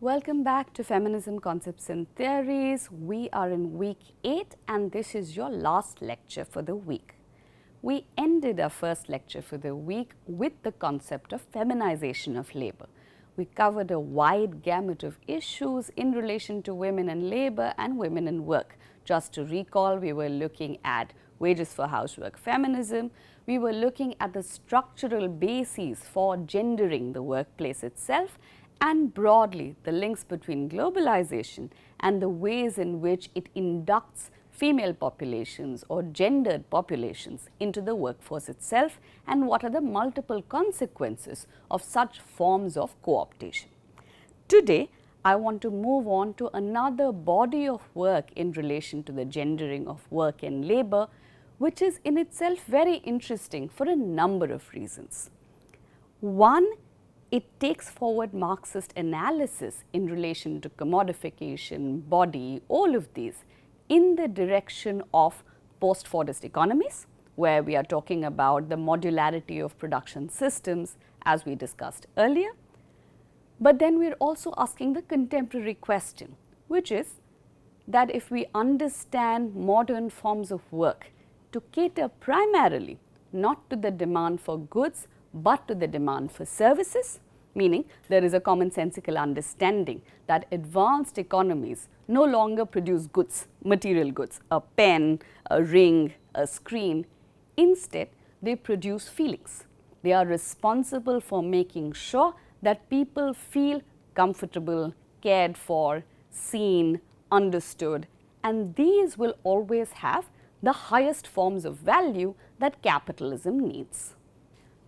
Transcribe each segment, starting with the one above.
Welcome back to Feminism Concepts and Theories. We are in week 8 and this is your last lecture for the week. We ended our first lecture for the week with the concept of feminization of labor. We covered a wide gamut of issues in relation to women in labor and women in work. Just to recall, we were looking at wages for housework feminism. We were looking at the structural bases for gendering the workplace itself, and broadly the links between globalization and the ways in which it inducts female populations or gendered populations into the workforce itself, and what are the multiple consequences of such forms of cooptation. Today, I want to move on to another body of work in relation to the gendering of work and labor, which is in itself very interesting for a number of reasons. One, it takes forward Marxist analysis in relation to commodification, body, all of these in the direction of post-Fordist economies, where we are talking about the modularity of production systems as we discussed earlier. But then we are also asking the contemporary question, which is that if we understand modern forms of work to cater primarily not to the demand for goods but to the demand for services, meaning there is a commonsensical understanding that advanced economies no longer produce goods, material goods, a pen, a ring, a screen. Instead, they produce feelings. They are responsible for making sure that people feel comfortable, cared for, seen, understood, and these will always have the highest forms of value that capitalism needs.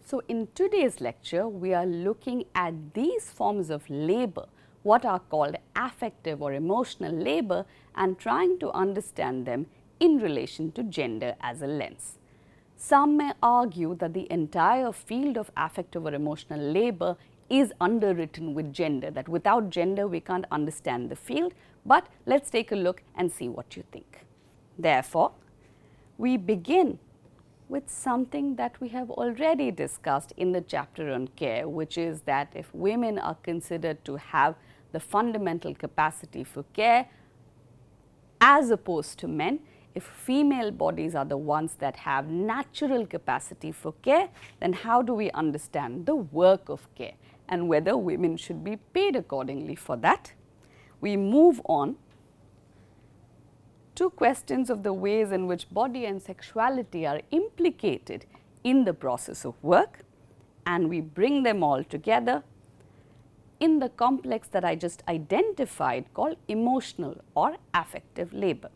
So, in today's lecture, we are looking at these forms of labor, what are called affective or emotional labor, and trying to understand them in relation to gender as a lens. Some may argue that the entire field of affective or emotional labor is underwritten with gender, that without gender we can't understand the field, but let's take a look and see what you think. Therefore, we begin with something that we have already discussed in the chapter on care, which is that if women are considered to have the fundamental capacity for care as opposed to men, if female bodies are the ones that have natural capacity for care, then how do we understand the work of care and whether women should be paid accordingly for that? We move on to questions of the ways in which body and sexuality are implicated in the process of work, and we bring them all together in the complex that I just identified called emotional or affective labor.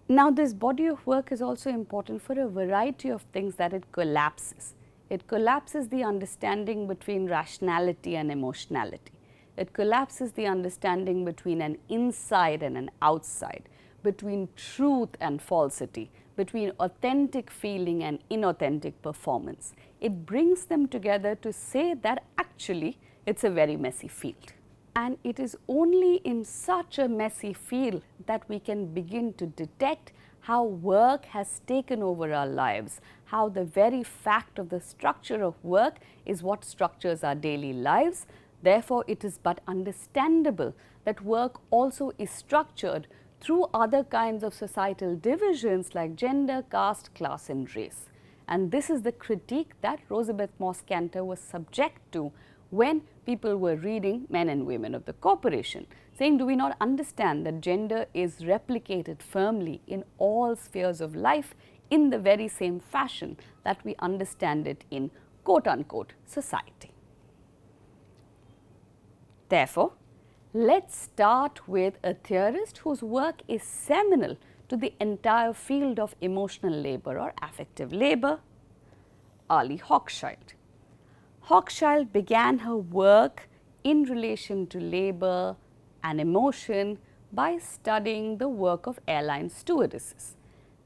Now, this body of work is also important for a variety of things that it collapses. It collapses the understanding between rationality and emotionality. It collapses the understanding between an inside and an outside, between truth and falsity, between authentic feeling and inauthentic performance. It brings them together to say that actually it's a very messy field. And it is only in such a messy field that we can begin to detect how work has taken over our lives, how the very fact of the structure of work is what structures our daily lives. Therefore, it is but understandable that work also is structured through other kinds of societal divisions like gender, caste, class and race. And this is the critique that Rosabeth Moss-Kanter was subject to when people were reading Men and Women of the Corporation, saying, do we not understand that gender is replicated firmly in all spheres of life in the very same fashion that we understand it in quote-unquote society? Therefore, let's start with a theorist whose work is seminal to the entire field of emotional labor or affective labor, ARLIE Hochschild. Hochschild began her work in relation to labor and emotion by studying the work of airline stewardesses.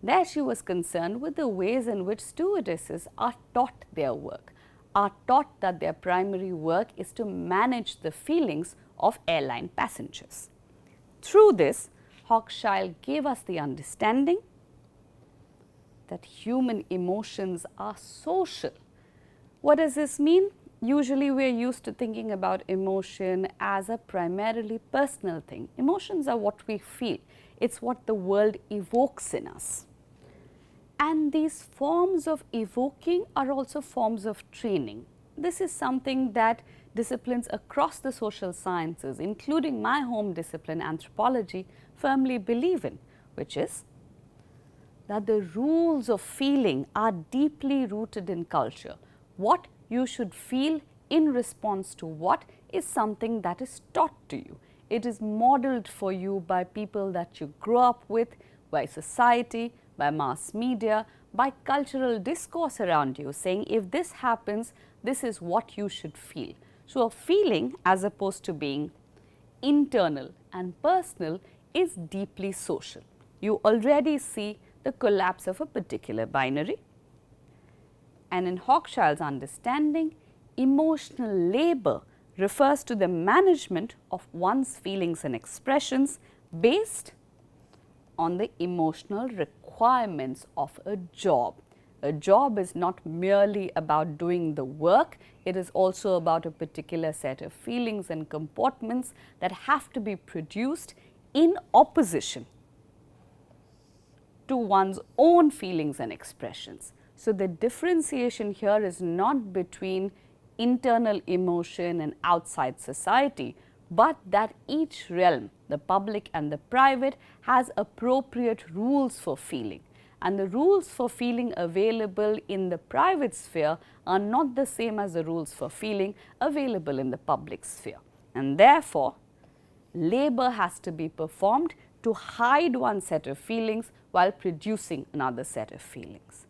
There she was concerned with the ways in which stewardesses are taught their work, are taught that their primary work is to manage the feelings of airline passengers. Through this, Hochschild gave us the understanding that human emotions are social. What does this mean? Usually we are used to thinking about emotion as a primarily personal thing. Emotions are what we feel. It's what the world evokes in us. And these forms of evoking are also forms of training. This is something that disciplines across the social sciences, including my home discipline, anthropology, firmly believe in, which is that the rules of feeling are deeply rooted in culture. What you should feel in response to what is something that is taught to you. It is modeled for you by people that you grow up with, by society, by mass media, by cultural discourse around you, saying if this happens, this is what you should feel. So, a feeling, as opposed to being internal and personal, is deeply social. You already see the collapse of a particular binary. And in Hochschild's understanding, emotional labor refers to the management of one's feelings and expressions based on the emotional requirements of a job. A job is not merely about doing the work, it is also about a particular set of feelings and comportments that have to be produced in opposition to one's own feelings and expressions. So, the differentiation here is not between internal emotion and outside society, but that each realm, the public and the private, has appropriate rules for feeling. And the rules for feeling available in the private sphere are not the same as the rules for feeling available in the public sphere. And therefore, labor has to be performed to hide one set of feelings while producing another set of feelings.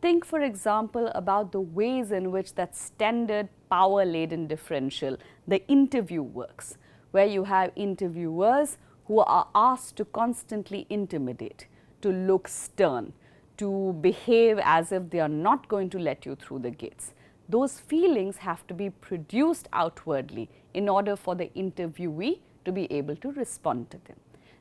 Think, for example, about the ways in which that standard power-laden differential, the interview, works, where you have interviewers who are asked to constantly intimidate, to look stern, to behave as if they are not going to let you through the gates. Those feelings have to be produced outwardly in order for the interviewee to be able to respond to them.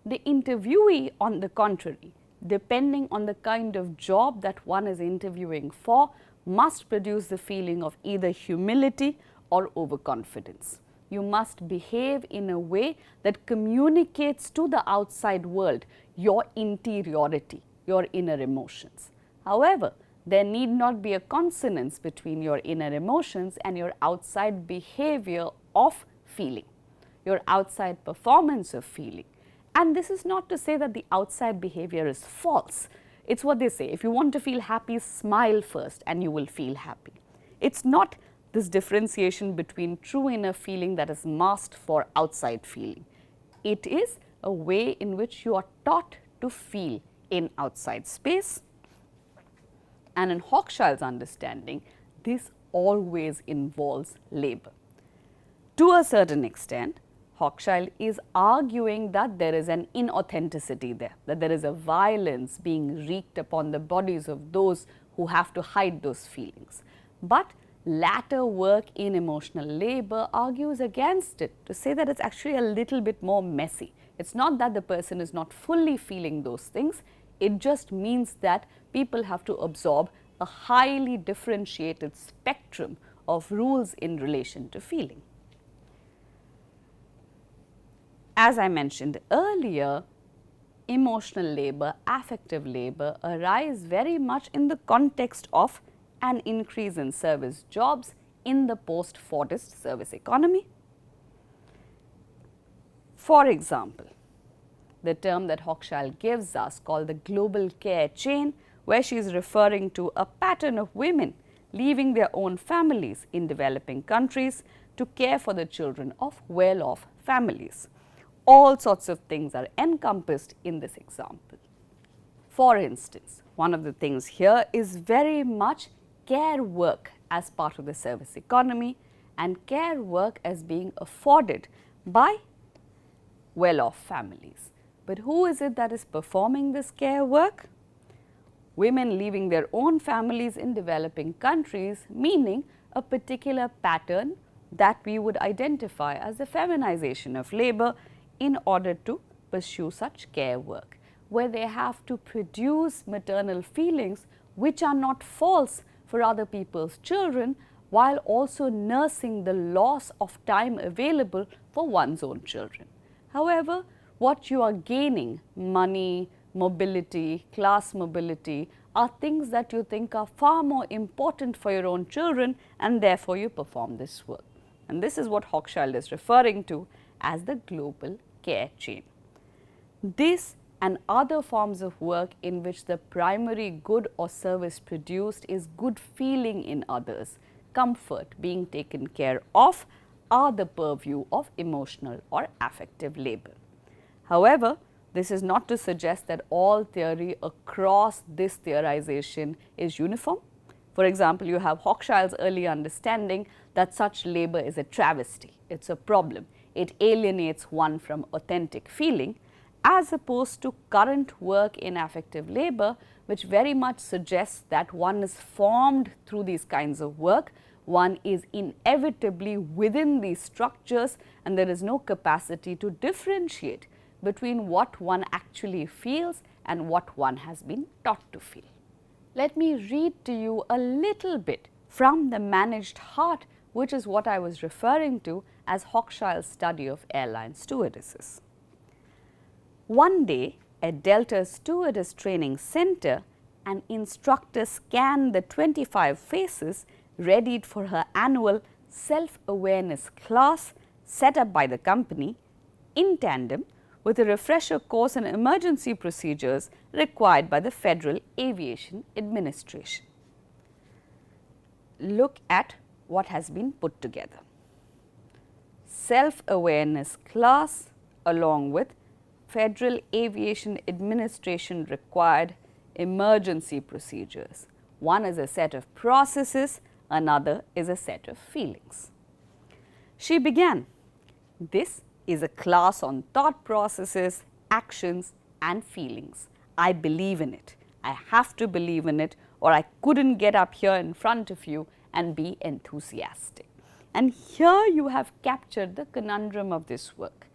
The interviewee, on the contrary, depending on the kind of job that one is interviewing for, must produce the feeling of either humility or overconfidence. You must behave in a way that communicates to the outside world your interiority, your inner emotions. However, there need not be a consonance between your inner emotions and your outside behavior of feeling, your outside performance of feeling. And this is not to say that the outside behavior is false. It's what they say, if you want to feel happy, smile first and you will feel happy. It's not this differentiation between true inner feeling that is masked for outside feeling. It is a way in which you are taught to feel in outside space. And in Hochschild's understanding, this always involves labor. To a certain extent, Hochschild is arguing that there is an inauthenticity there, that there is a violence being wreaked upon the bodies of those who have to hide those feelings. But latter work in emotional labor argues against it, to say that it's actually a little bit more messy. It's not that the person is not fully feeling those things, it just means that people have to absorb a highly differentiated spectrum of rules in relation to feeling. As I mentioned earlier, emotional labor, affective labor arise very much in the context of an increase in service jobs in the post-Fordist service economy. For example, the term that Hochschild gives us, called the global care chain, where she is referring to a pattern of women leaving their own families in developing countries to care for the children of well-off families. All sorts of things are encompassed in this example. For instance, one of the things here is very much care work as part of the service economy and care work as being afforded by well-off families. But who is it that is performing this care work? Women leaving their own families in developing countries, meaning a particular pattern that we would identify as the feminization of labor in order to pursue such care work, where they have to produce maternal feelings which are not false for other people's children, while also nursing the loss of time available for one's own children. However, what you are gaining, money, mobility, class mobility, are things that you think are far more important for your own children, and therefore you perform this work. And this is what Hochschild is referring to as the global care chain. This and other forms of work in which the primary good or service produced is good feeling in others, comfort, being taken care of, are the purview of emotional or affective labor. However, this is not to suggest that all theory across this theorization is uniform. For example, you have Hochschild's early understanding that such labor is a travesty, it's a problem, it alienates one from authentic feeling, as opposed to current work in affective labor, which very much suggests that one is formed through these kinds of work, one is inevitably within these structures, and there is no capacity to differentiate between what one actually feels and what one has been taught to feel. Let me read to you a little bit from the managed heart, which is what I was referring to as Hochschild's study of airline stewardesses. One day at Delta's Stewardess Training Center, an instructor scanned the 25 faces readied for her annual self-awareness class set up by the company in tandem with a refresher course on emergency procedures required by the Federal Aviation Administration. Look at what has been put together. Self-awareness class along with Federal Aviation Administration required emergency procedures. One is a set of processes, another is a set of feelings. She began, "This is a class on thought processes, actions and feelings. I believe in it. I have to believe in it, or I couldn't get up here in front of you and be enthusiastic." And here you have captured the conundrum of this work.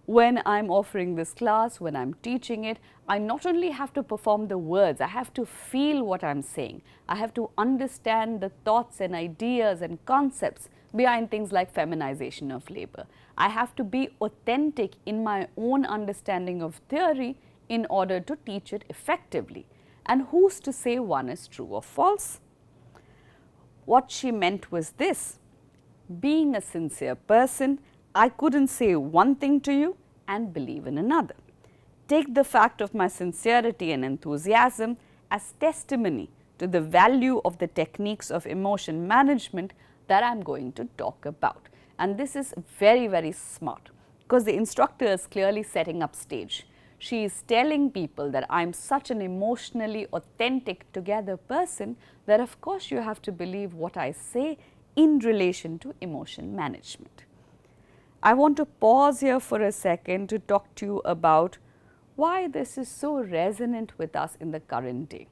When I'm offering this class, when I'm teaching it, I not only have to perform the words, I have to feel what I'm saying. I have to understand the thoughts and ideas and concepts behind things like feminization of labor. I have to be authentic in my own understanding of theory in order to teach it effectively. And who's to say one is true or false? What she meant was this: being a sincere person, I couldn't say one thing to you and believe in another. Take the fact of my sincerity and enthusiasm as testimony to the value of the techniques of emotion management that I'm going to talk about. And this is very, very smart because the instructor is clearly setting up stage. She is telling people that I'm such an emotionally authentic together person that of course you have to believe what I say in relation to emotion management. I want to pause here for a second to talk to you about why this is so resonant with us in the current day.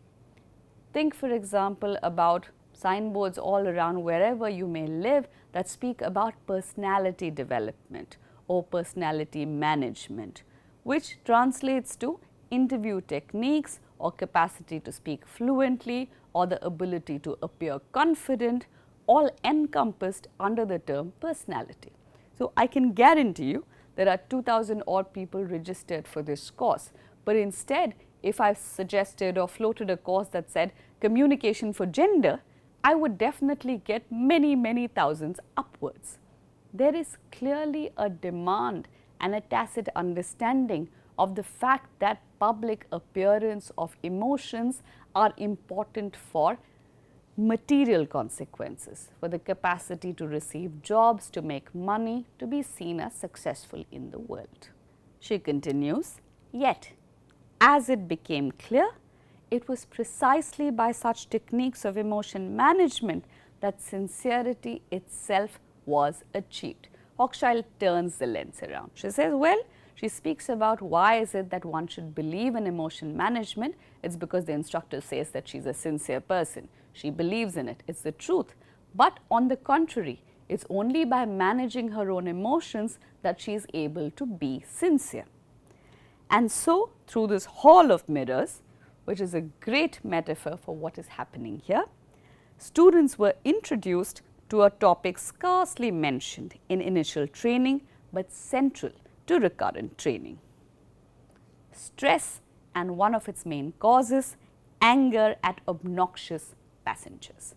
Think, for example, about signboards all around wherever you may live that speak about personality development or personality management, which translates to interview techniques or capacity to speak fluently or the ability to appear confident, all encompassed under the term personality. So, I can guarantee you there are 2,000 odd people registered for this course, but instead if I suggested or floated a course that said communication for gender, I would definitely get many thousands upwards. There is clearly a demand and a tacit understanding of the fact that public appearance of emotions are important for material consequences, for the capacity to receive jobs, to make money, to be seen as successful in the world. She continues, yet as it became clear, it was precisely by such techniques of emotion management that sincerity itself was achieved. Hochschild turns the lens around. She says, well, she speaks about why is it that one should believe in emotion management. It's because the instructor says that she's a sincere person. She believes in it. It's the truth. But on the contrary, it's only by managing her own emotions that she is able to be sincere. And so, through this hall of mirrors, which is a great metaphor for what is happening here, students were introduced to a topic scarcely mentioned in initial training but central to recurrent training. Stress, and one of its main causes, anger at obnoxious passengers.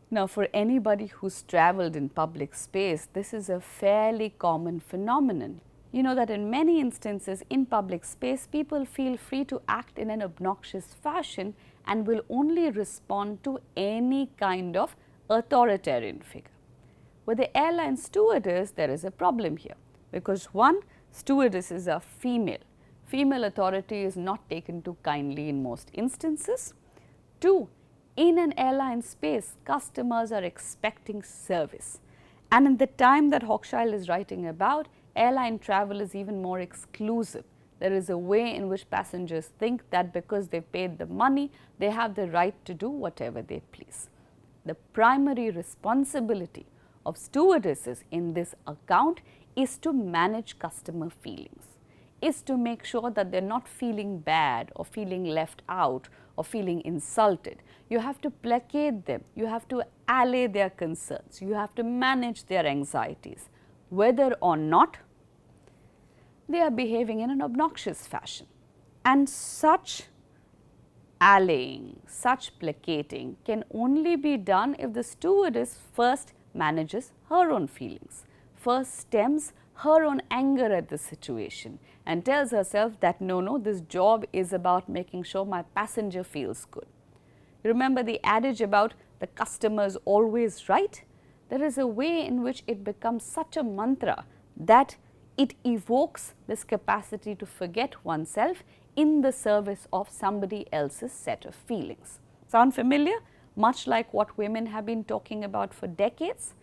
Now, for anybody who's travelled in public space, this is a fairly common phenomenon. You know that in many instances in public space, people feel free to act in an obnoxious fashion and will only respond to any kind of authoritarian figure. With the airline stewardess, there is a problem here, because one, stewardesses are female. Female authority is not taken too kindly in most instances. Two, in an airline space, customers are expecting service. And in the time that HOCHSCHILD is writing about, airline travel is even more exclusive. There is a way in which passengers think that because they paid the money, they have the right to do whatever they please. The primary responsibility of stewardesses in this account is to manage customer feelings, is to make sure that they are not feeling bad or feeling left out or feeling insulted. You have to placate them, you have to allay their concerns, you have to manage their anxieties, whether or not they are behaving in an obnoxious fashion. And such allaying, such placating can only be done if the stewardess first manages her own feelings, first stems her own anger at the situation and tells herself that no, this job is about making sure my passenger feels good. Remember the adage about the customer is always right? There is a way in which it becomes such a mantra that it evokes this capacity to forget oneself in the service of somebody else's set of feelings. Sound familiar? Much like what women have been talking about for decades.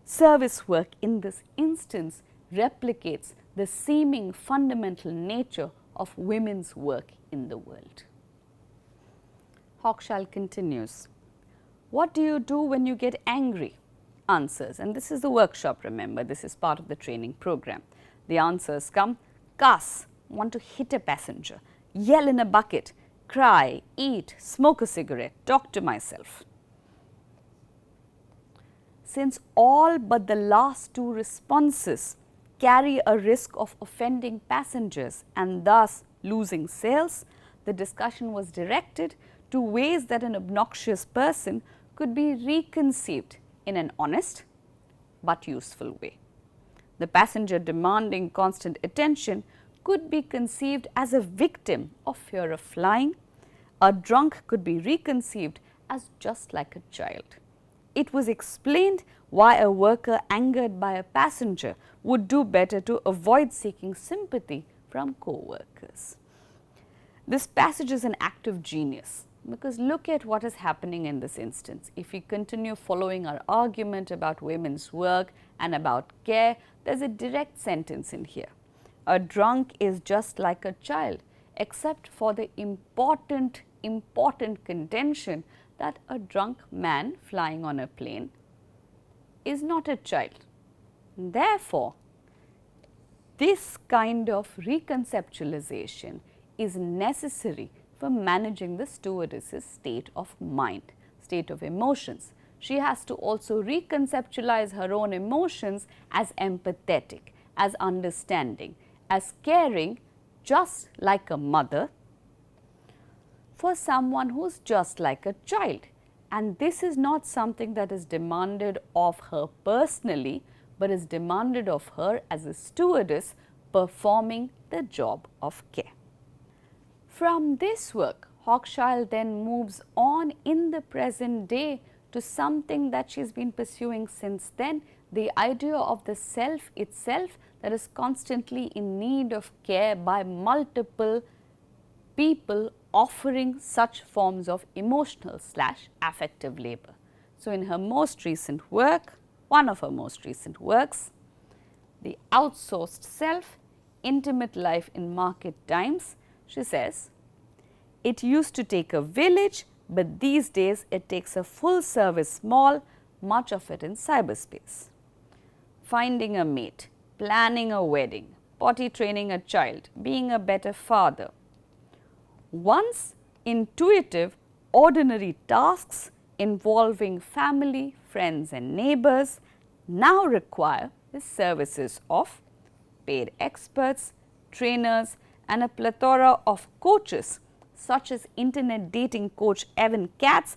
Service work in this instance replicates the seeming fundamental nature of women's work in the world. HOCHSCHILD continues, what do you do when you get angry? Answers, and this is the workshop, remember, this is part of the training program. The answers come: cuss, want to hit a passenger, yell in a bucket, cry, eat, smoke a cigarette, talk to myself. Since all but the last two responses carry a risk of offending passengers and thus losing sales, the discussion was directed to ways that an obnoxious person could be reconceived in an honest but useful way. The passenger demanding constant attention could be conceived as a victim of fear of flying. A drunk could be reconceived as just like a child. It was explained why a worker angered by a passenger would do better to avoid seeking sympathy from co-workers. This passage is an act of genius, because look at what is happening in this instance. If we continue following our argument about women's work and about care, there is a direct sentence in here. A drunk is just like a child, except for the important contention that a drunk man flying on a plane is not a child. Therefore, this kind of reconceptualization is necessary for managing the stewardess's state of mind, state of emotions. She has to also reconceptualize her own emotions as empathetic, as understanding, as caring, just like a mother for someone who's just like a child. And this is not something that is demanded of her personally, but is demanded of her as a stewardess performing the job of care. From this work, HOCHSCHILD then moves on in the present day to something that she's been pursuing since then, the idea of the self itself that is constantly in need of care by multiple people offering such forms of emotional/affective labor. So, in her most recent work, one of her most recent works, The Outsourced Self, Intimate Life in Market Times, she says, it used to take a village, but these days it takes a full service mall, much of it in cyberspace. Finding a mate, planning a wedding, potty training a child, being a better father. Once intuitive, ordinary tasks involving family, friends and neighbours now require the services of paid experts, trainers and a plethora of coaches such as internet dating coach Evan Katz,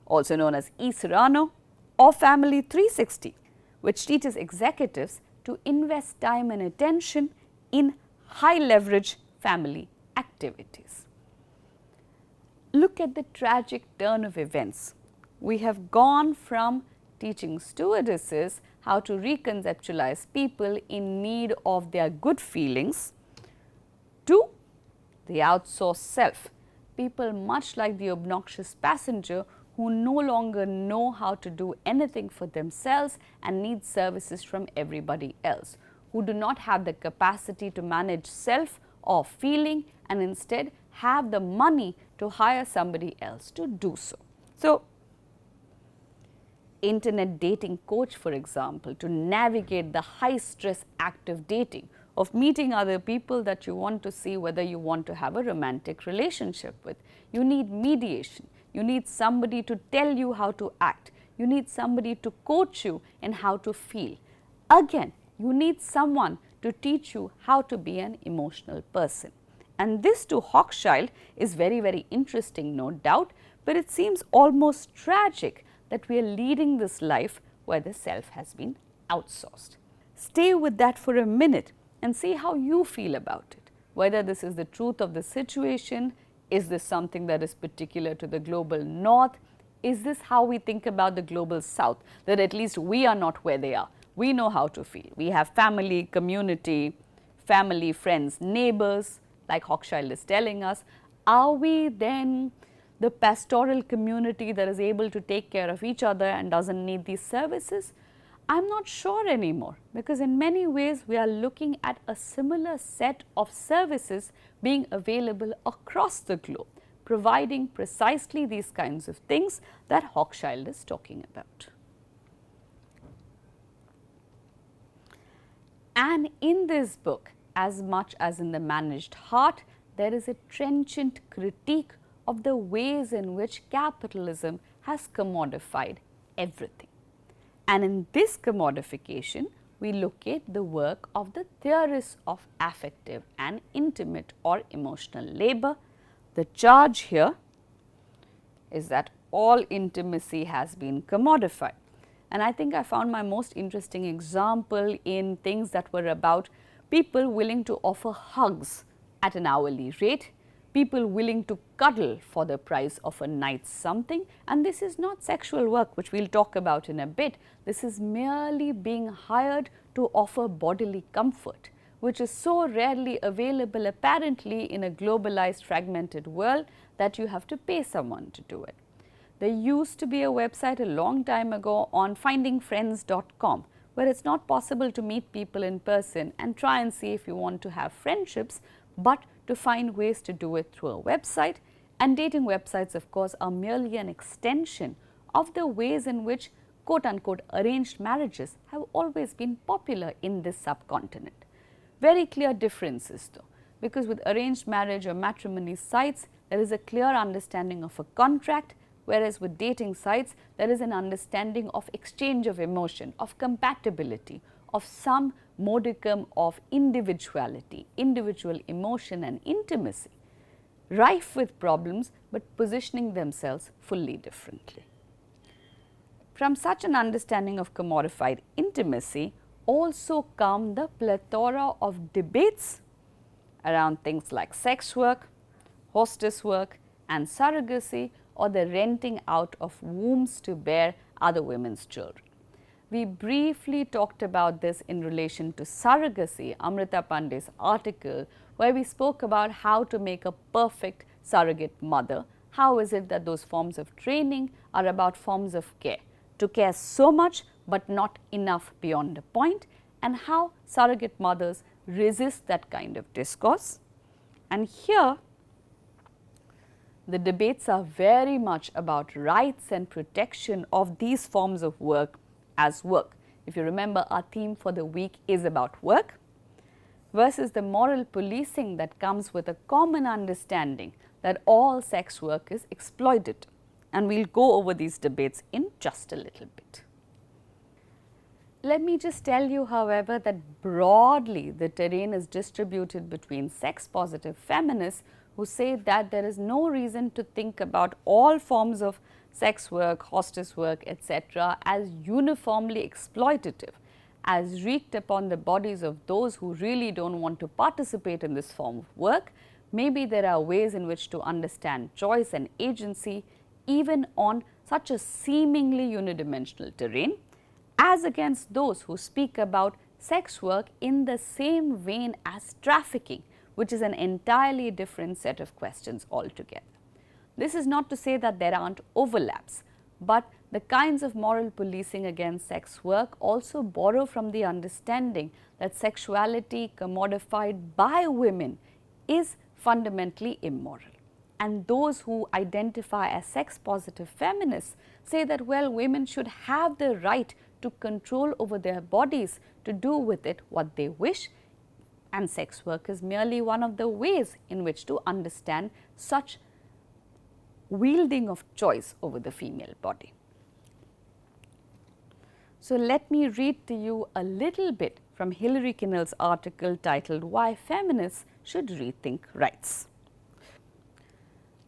also known as E. Serrano, or Family 360, which teaches executives to invest time and attention in high leverage family activities. Look at the tragic turn of events. We have gone from teaching stewardesses how to reconceptualize people in need of their good feelings to the outsourced self, people much like the obnoxious passenger who no longer know how to do anything for themselves and need services from everybody else, who do not have the capacity to manage self or feeling and instead have the money to hire somebody else to do so. So, internet dating coach, for example, to navigate the high stress active dating of meeting other people that you want to see whether you want to have a romantic relationship with. You need mediation. You need somebody to tell you how to act. You need somebody to coach you in how to feel. Again, you need someone to teach you how to be an emotional person. And this to HOCHSCHILD is very, very interesting, no doubt, but it seems almost tragic that we are leading this life where the self has been outsourced. Stay with that for a minute and see how you feel about it, whether this is the truth of the situation, is this something that is particular to the global north, is this how we think about the global south, that at least we are not where they are, we know how to feel, we have family, community, family, friends, neighbours, like HOCHSCHILD is telling us. Are we then the pastoral community that is able to take care of each other and doesn't need these services? I'm not sure anymore, because in many ways we are looking at a similar set of services being available across the globe, providing precisely these kinds of things that HOCHSCHILD is talking about. And in this book, as much as in The Managed Heart, there is a trenchant critique of the ways in which capitalism has commodified everything. And in this commodification, we locate the work of the theorists of affective and intimate or emotional labor. The charge here is that all intimacy has been commodified. And I think I found my most interesting example in things that were about people willing to offer hugs at an hourly rate, people willing to cuddle for the price of a night's something. And this is not sexual work, which we will talk about in a bit. This is merely being hired to offer bodily comfort, which is so rarely available apparently in a globalized, fragmented world that you have to pay someone to do it. There used to be a website a long time ago on findingfriends.com, where it's not possible to meet people in person and try and see if you want to have friendships, but to find ways to do it through a website. And dating websites, of course, are merely an extension of the ways in which quote unquote arranged marriages have always been popular in this subcontinent. Very clear differences though, because with arranged marriage or matrimony sites, there is a clear understanding of a contract, whereas with dating sites, there is an understanding of exchange of emotion, of compatibility, of some modicum of individuality, individual emotion and intimacy, rife with problems but positioning themselves fully differently. From such an understanding of commodified intimacy also come the plethora of debates around things like sex work, hostess work and surrogacy, or the renting out of wombs to bear other women's children. We briefly talked about this in relation to surrogacy, Amrita Pandey's article, where we spoke about how to make a perfect surrogate mother. How is it that those forms of training are about forms of care, to care so much but not enough beyond a point, and how surrogate mothers resist that kind of discourse. And here, the debates are very much about rights and protection of these forms of work as work. If you remember, our theme for the week is about work, versus the moral policing that comes with a common understanding that all sex work is exploitative. And we will go over these debates in just a little bit. Let me just tell you, however, that broadly the terrain is distributed between sex positive feminists who say that there is no reason to think about all forms of sex work, hostess work, etc. as uniformly exploitative, as wreaked upon the bodies of those who really don't want to participate in this form of work. Maybe there are ways in which to understand choice and agency even on such a seemingly unidimensional terrain, as against those who speak about sex work in the same vein as trafficking, which is an entirely different set of questions altogether. This is not to say that there aren't overlaps, but the kinds of moral policing against sex work also borrow from the understanding that sexuality commodified by women is fundamentally immoral. And those who identify as sex positive feminists say that, well, women should have the right to control over their bodies, to do with it what they wish, and sex work is merely one of the ways in which to understand such wielding of choice over the female body. So, let me read to you a little bit from Hilary Kinnell's article titled "Why Feminists Should Rethink Rights."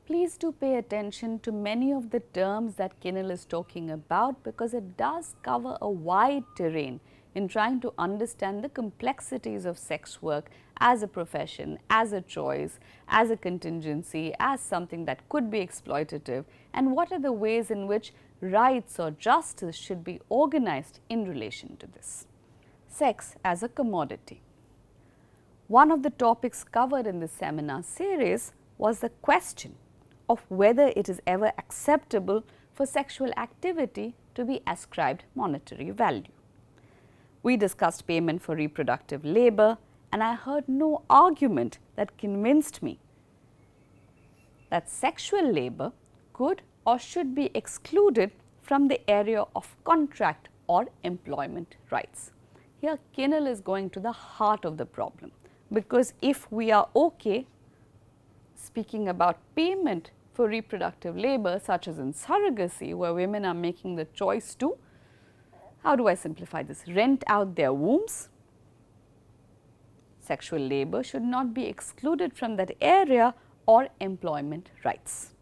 Please do pay attention to many of the terms that Kinnell is talking about, because it does cover a wide terrain in trying to understand the complexities of sex work as a profession, as a choice, as a contingency, as something that could be exploitative, and what are the ways in which rights or justice should be organized in relation to this. Sex as a commodity. One of the topics covered in this seminar series was the question of whether it is ever acceptable for sexual activity to be ascribed monetary value. We discussed payment for reproductive labor, and I heard no argument that convinced me that sexual labor could or should be excluded from the area of contract or employment rights. Here Kinnell is going to the heart of the problem, because if we are okay speaking about payment for reproductive labor, such as in surrogacy, where women are making the choice to, how do I simplify this, rent out their wombs, sexual labor should not be excluded from that area or employment rights.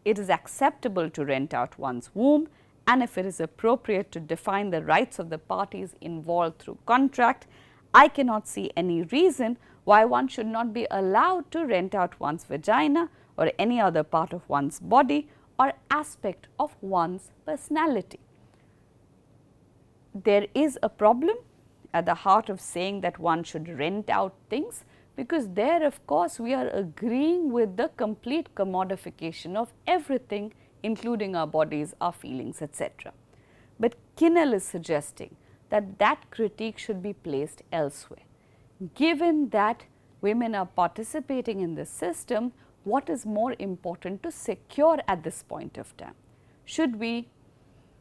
It is acceptable to rent out one's womb, and if it is appropriate to define the rights of the parties involved through contract, I cannot see any reason why one should not be allowed to rent out one's vagina or any other part of one's body or aspect of one's personality. There is a problem at the heart of saying that one should rent out things, because there, of course, we are agreeing with the complete commodification of everything, including our bodies, our feelings, etc. But Kinnell is suggesting that that critique should be placed elsewhere. Given that women are participating in this system, what is more important to secure at this point of time? Should we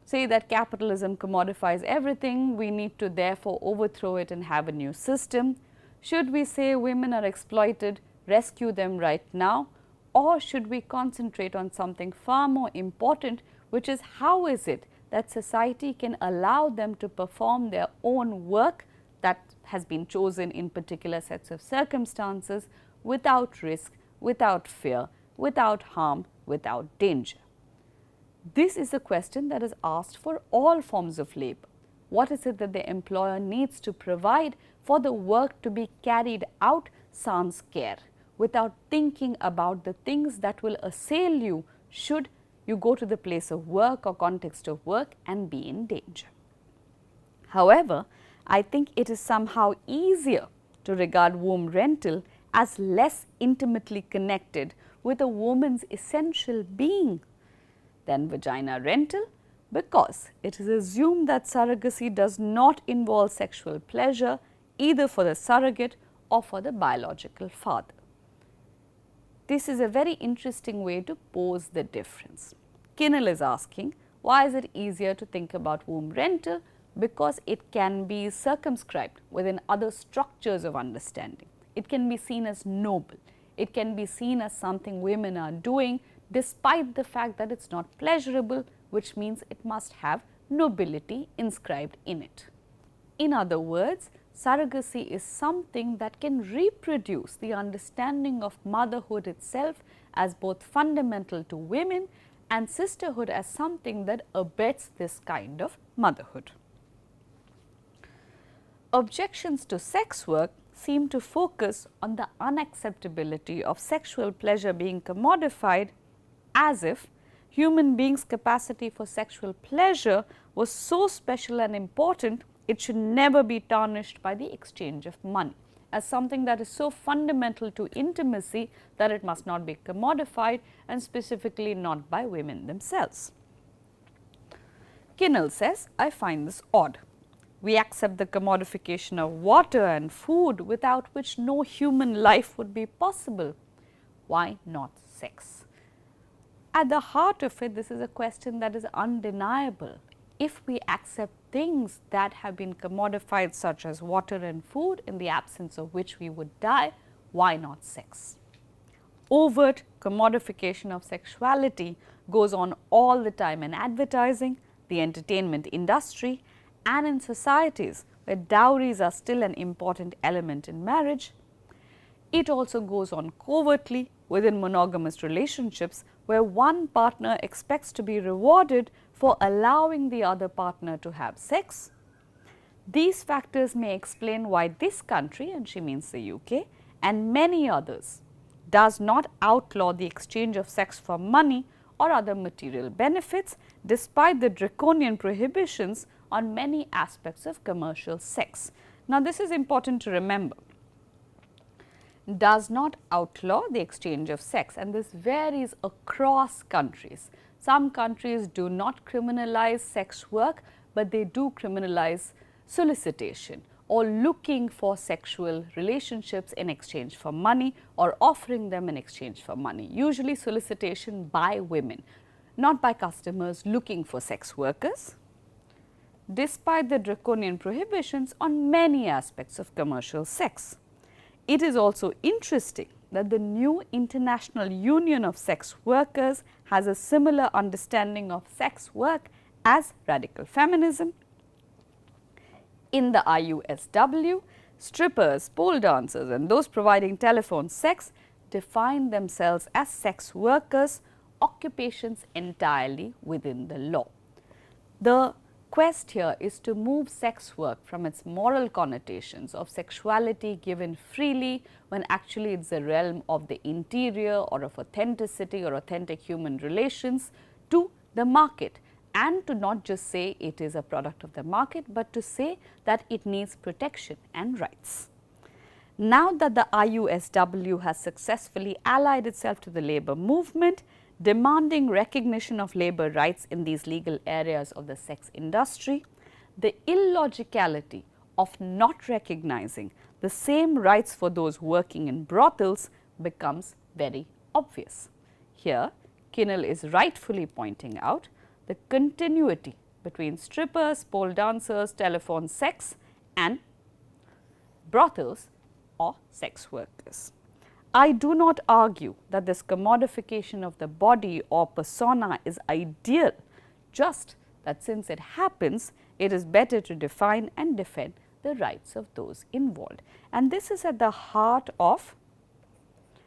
say that capitalism commodifies everything, we need to therefore overthrow it and have a new system? Should we say women are exploited, rescue them right now? Or should we concentrate on something far more important, which is how is it that society can allow them to perform their own work that has been chosen in particular sets of circumstances without risk, without fear, without harm, without danger? This is a question that is asked for all forms of labor. What is it that the employer needs to provide for the work to be carried out sans care, without thinking about the things that will assail you should you go to the place of work or context of work and be in danger. However, I think it is somehow easier to regard womb rental as less intimately connected with a woman's essential being than vagina rental, because it is assumed that surrogacy does not involve sexual pleasure either for the surrogate or for the biological father. This is a very interesting way to pose the difference. Kinnell is asking, why is it easier to think about womb rental? Because it can be circumscribed within other structures of understanding. It can be seen as noble. It can be seen as something women are doing despite the fact that it's not pleasurable, which means it must have nobility inscribed in it. In other words, surrogacy is something that can reproduce the understanding of motherhood itself as both fundamental to women and sisterhood as something that abets this kind of motherhood. Objections to sex work seem to focus on the unacceptability of sexual pleasure being commodified, as if human beings' capacity for sexual pleasure was so special and important it should never be tarnished by the exchange of money, as something that is so fundamental to intimacy that it must not be commodified, and specifically not by women themselves. Kinnell says, I find this odd. We accept the commodification of water and food without which no human life would be possible. Why not sex? At the heart of it, this is a question that is undeniable. If we accept things that have been commodified, such as water and food, in the absence of which we would die, why not sex? Overt commodification of sexuality goes on all the time in advertising, the entertainment industry, and in societies where dowries are still an important element in marriage. It also goes on covertly within monogamous relationships, where one partner expects to be rewarded for allowing the other partner to have sex. These factors may explain why this country, and she means the UK, and many others, does not outlaw the exchange of sex for money or other material benefits, despite the draconian prohibitions on many aspects of commercial sex. Now, this is important to remember. Does not outlaw the exchange of sex, and this varies across countries. Some countries do not criminalize sex work, but they do criminalize solicitation or looking for sexual relationships in exchange for money or offering them in exchange for money, usually solicitation by women, not by customers looking for sex workers. Despite the draconian prohibitions on many aspects of commercial sex. It is also interesting that the new International Union of Sex Workers has a similar understanding of sex work as radical feminism. In the IUSW, strippers, pole dancers, and those providing telephone sex define themselves as sex workers, occupations entirely within the law. The quest here is to move sex work from its moral connotations of sexuality given freely, when actually it's the realm of the interior or of authenticity or authentic human relations, to the market, and to not just say it is a product of the market, but to say that it needs protection and rights. Now that the IUSW has successfully allied itself to the labour movement, demanding recognition of labour rights in these legal areas of the sex industry, the illogicality of not recognizing the same rights for those working in brothels becomes very obvious. Here, Kinnell is rightfully pointing out the continuity between strippers, pole dancers, telephone sex and brothels or sex workers. I do not argue that this commodification of the body or persona is ideal, just that since it happens, it is better to define and defend the rights of those involved. And this is at the heart of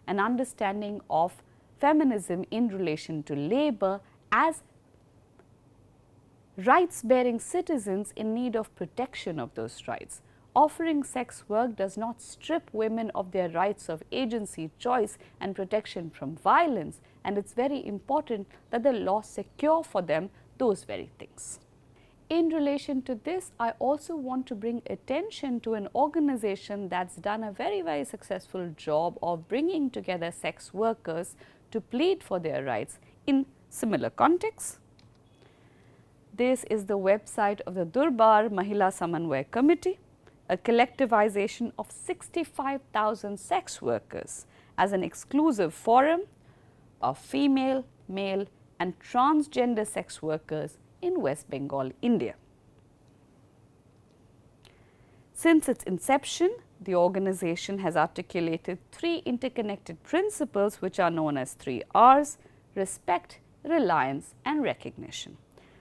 an understanding of feminism in relation to labour as rights-bearing citizens in need of protection of those rights. Offering sex work does not strip women of their rights of agency, choice and protection from violence, and it is very important that the law secure for them those very things. In relation to this, I also want to bring attention to an organization that's done a very successful job of bringing together sex workers to plead for their rights in similar contexts. This is the website of the DURBAR MAHILA SAMANWAY Committee, a collectivization of 65,000 sex workers as an exclusive forum of female, male and transgender sex workers in West Bengal, India. Since its inception, the organization has articulated three interconnected principles which are known as 3 Rs: respect, reliance and recognition.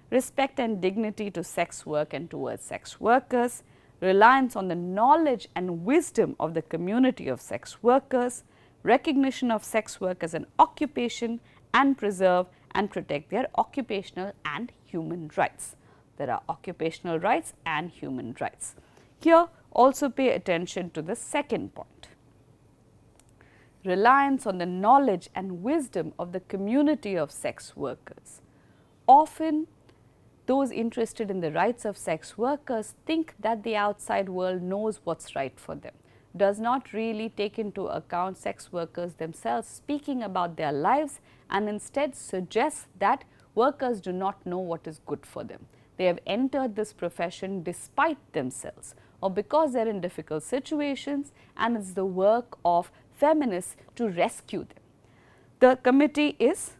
Respect and dignity to sex work and towards sex workers, reliance on the knowledge and wisdom of the community of sex workers, recognition of sex work as an occupation, and preserve and protect their occupational and human rights. There are occupational rights and human rights. Here also pay attention to the second point. Reliance on the knowledge and wisdom of the community of sex workers. Often those interested in the rights of sex workers think that the outside world knows what's right for them, does not really take into account sex workers themselves speaking about their lives, and instead suggests that workers do not know what is good for them. They have entered this profession despite themselves or because they are in difficult situations, and it's the work of feminists to rescue them. The committee is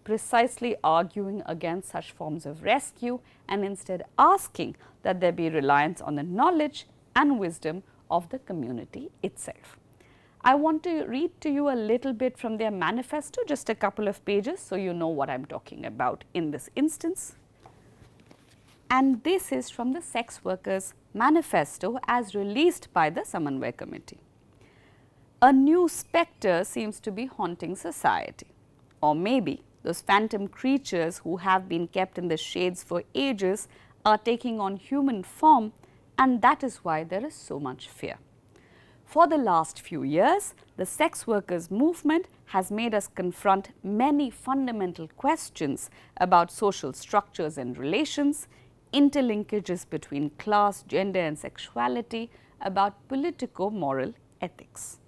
precisely arguing against such forms of rescue and instead asking that there be reliance on the knowledge and wisdom of the community itself. I want to read to you a little bit from their manifesto, just a couple of pages, so you know what I am talking about in this instance. And this is from the Sex Workers Manifesto as released by the Samanway Committee. A new spectre seems to be haunting society, or maybe those phantom creatures who have been kept in the shades for ages are taking on human form, and that is why there is so much fear. For the last few years, the sex workers movement has made us confront many fundamental questions about social structures and relations, interlinkages between class, gender and sexuality, about politico-moral ethics.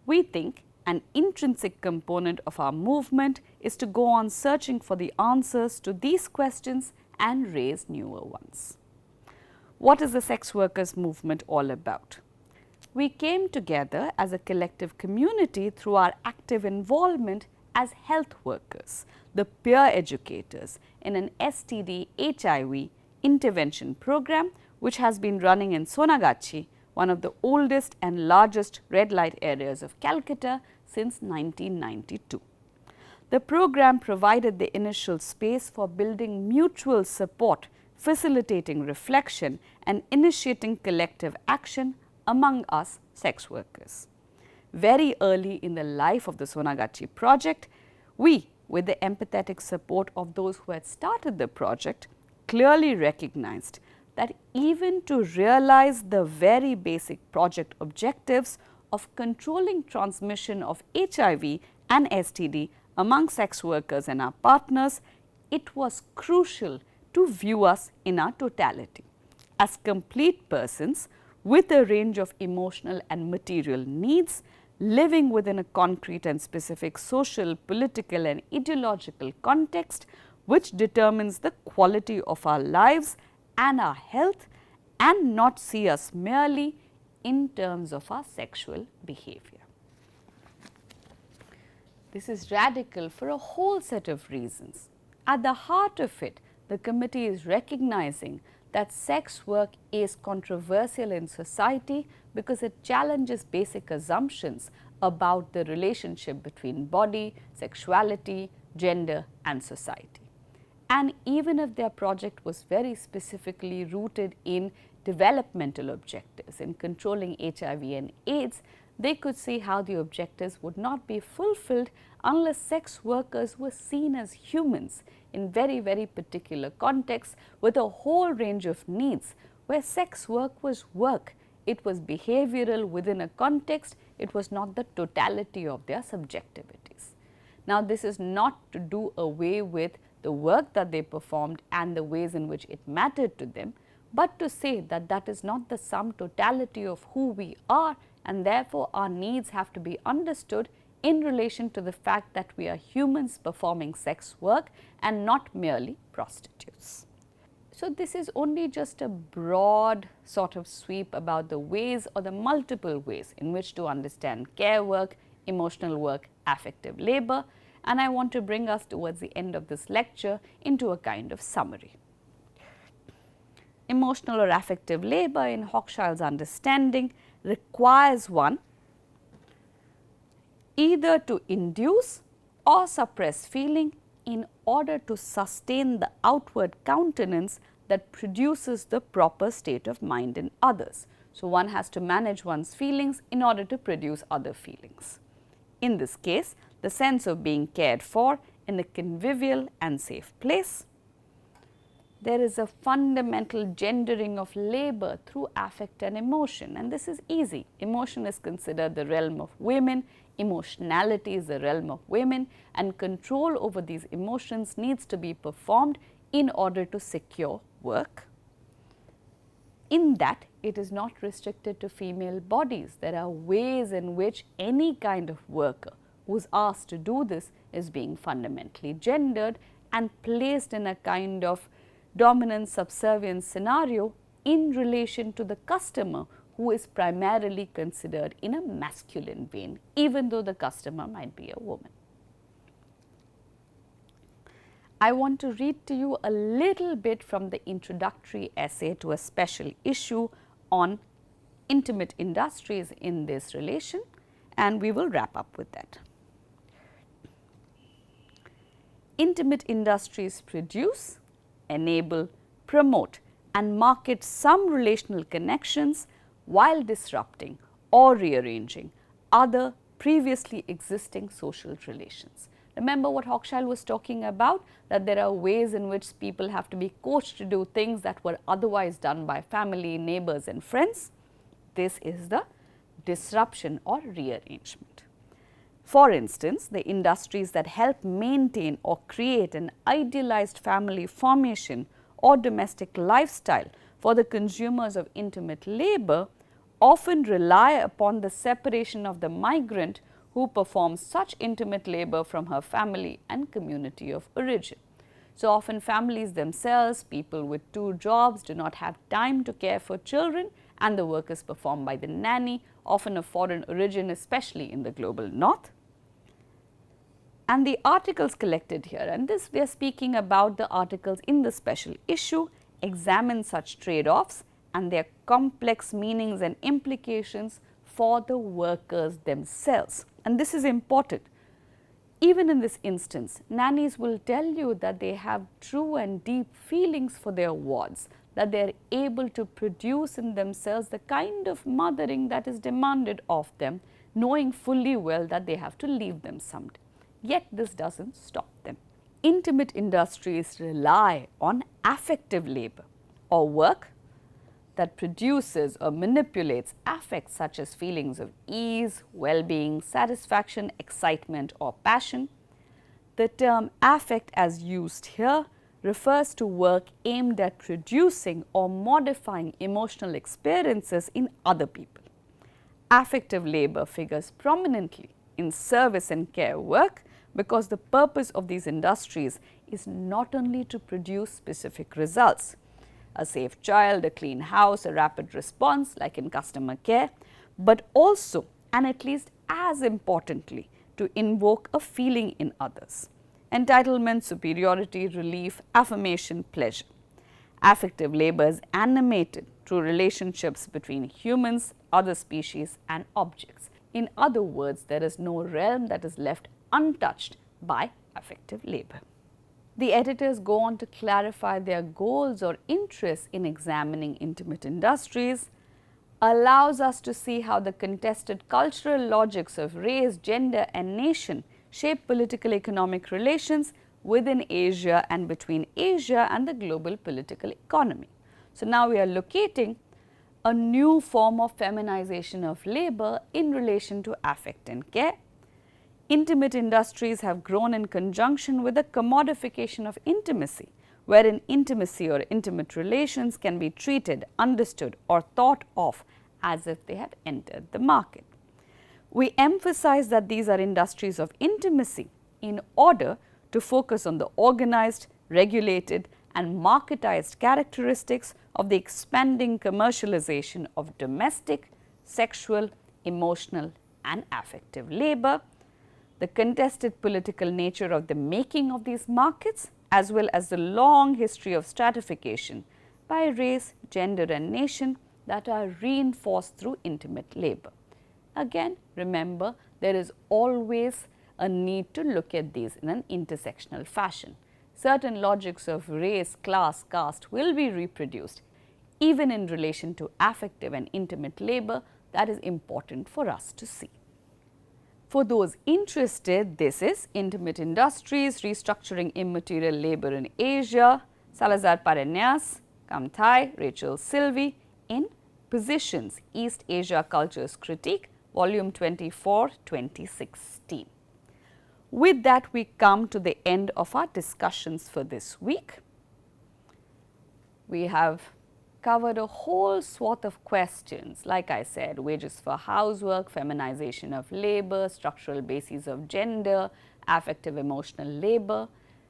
We think an intrinsic component of our movement is to go on searching for the answers to these questions and raise newer ones. What is the sex workers movement all about? We came together as a collective community through our active involvement as health workers, the peer educators in an STD HIV intervention program which has been running in Sonagachi, one of the oldest and largest red light areas of Calcutta, since 1992. The program provided the initial space for building mutual support, facilitating reflection and initiating collective action among us sex workers. Very early in the life of the Sonagachi project, we, with the empathetic support of those who had started the project, clearly recognized that even to realize the very basic project objectives of controlling transmission of HIV and STD among sex workers and our partners, it was crucial to view us in our totality as complete persons with a range of emotional and material needs, living within a concrete and specific social, political and ideological context which determines the quality of our lives and our health, and not see us merely in terms of our sexual behavior. This is radical for a whole set of reasons. At the heart of it, the committee is recognizing that sex work is controversial in society because it challenges basic assumptions about the relationship between body, sexuality, gender and society. And even if their project was very specifically rooted in developmental objectives, in controlling HIV and AIDS, they could see how the objectives would not be fulfilled unless sex workers were seen as humans in very, very particular contexts with a whole range of needs, where sex work was work. It was behavioral within a context, it was not the totality of their subjectivities. Now, this is not to do away with the work that they performed and the ways in which it mattered to them, but to say that that is not the sum totality of who we are, and therefore our needs have to be understood in relation to the fact that we are humans performing sex work and not merely prostitutes. So, this is only just a broad sort of sweep about the ways or the multiple ways in which to understand care work, emotional work, affective labor, and I want to bring us towards the end of this lecture into a kind of summary. Emotional or affective labor in Hochschild's understanding requires one either to induce or suppress feeling in order to sustain the outward countenance that produces the proper state of mind in others. So, one has to manage one's feelings in order to produce other feelings. In this case, the sense of being cared for in a convivial and safe place. There is a fundamental gendering of labor through affect and emotion, and this is easy. Emotion is considered the realm of women, emotionality is the realm of women, and control over these emotions needs to be performed in order to secure work. In that, it is not restricted to female bodies. There are ways in which any kind of worker who is asked to do this is being fundamentally gendered and placed in a kind of dominant subservient scenario in relation to the customer, who is primarily considered in a masculine vein, even though the customer might be a woman. I want to read to you a little bit from the introductory essay to a special issue on intimate industries in this relation, and we will wrap up with that. Intimate industries produce, enable, promote and market some relational connections while disrupting or rearranging other previously existing social relations. Remember what Hochschild was talking about, that there are ways in which people have to be coached to do things that were otherwise done by family, neighbors and friends. This is the disruption or rearrangement. For instance, the industries that help maintain or create an idealized family formation or domestic lifestyle for the consumers of intimate labor often rely upon the separation of the migrant who performs such intimate labor from her family and community of origin. So, often families themselves, people with 2 jobs do not have time to care for children, and the work is performed by the nanny, often of foreign origin, especially in the global north. And the articles collected here, and this we are speaking about the articles in the special issue, examine such trade-offs and their complex meanings and implications for the workers themselves. And this is important. Even in this instance, nannies will tell you that they have true and deep feelings for their wards, that they are able to produce in themselves the kind of mothering that is demanded of them, knowing fully well that they have to leave them someday. Yet this does not stop them. Intimate industries rely on affective labor or work that produces or manipulates affects such as feelings of ease, well-being, satisfaction, excitement or passion. The term affect as used here refers to work aimed at producing or modifying emotional experiences in other people. Affective labor figures prominently in service and care work because the purpose of these industries is not only to produce specific results, a safe child, a clean house, a rapid response like in customer care, but also and at least as importantly to invoke a feeling in others: entitlement, superiority, relief, affirmation, pleasure. Affective labor is animated through relationships between humans, other species and objects. In other words, there is no realm that is left untouched by affective labor. The editors go on to clarify their goals or interests in examining intimate industries, allows us to see how the contested cultural logics of race, gender and nation shape political economic relations within Asia and between Asia and the global political economy. So, now we are locating a new form of feminization of labor in relation to affect and care. Intimate industries have grown in conjunction with the commodification of intimacy, wherein intimacy or intimate relations can be treated, understood or thought of as if they have entered the market. We emphasize that these are industries of intimacy in order to focus on the organized, regulated and marketized characteristics of the expanding commercialization of domestic, sexual, emotional and affective labor, the contested political nature of the making of these markets, as well as the long history of stratification by race, gender and nation that are reinforced through intimate labor. Again, remember, there is always a need to look at these in an intersectional fashion. Certain logics of race, class, caste will be reproduced, even in relation to affective and intimate labor. That is important for us to see. For those interested, this is Intimate Industries, Restructuring Immaterial Labor in Asia, Salazar Parenas, Kamthai, Rachel Silvey, in Positions, East Asia Cultures Critique, Volume 24, 2016. With that, we come to the end of our discussions for this week. We have covered a whole swath of questions, like I said, wages for housework, feminization of labor, structural bases of gender, affective emotional labor,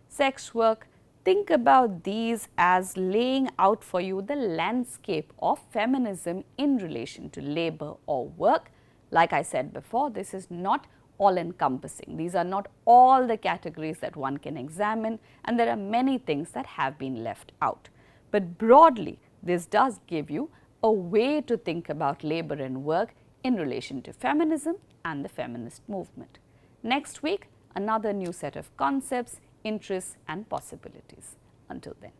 sex work. Think about these as laying out for you the landscape of feminism in relation to labor or work. Like I said before, this is not all-encompassing. These are not all the categories that one can examine, and there are many things that have been left out. But broadly, this does give you a way to think about labor and work in relation to feminism and the feminist movement. Next week, another new set of concepts, interests and possibilities. Until then.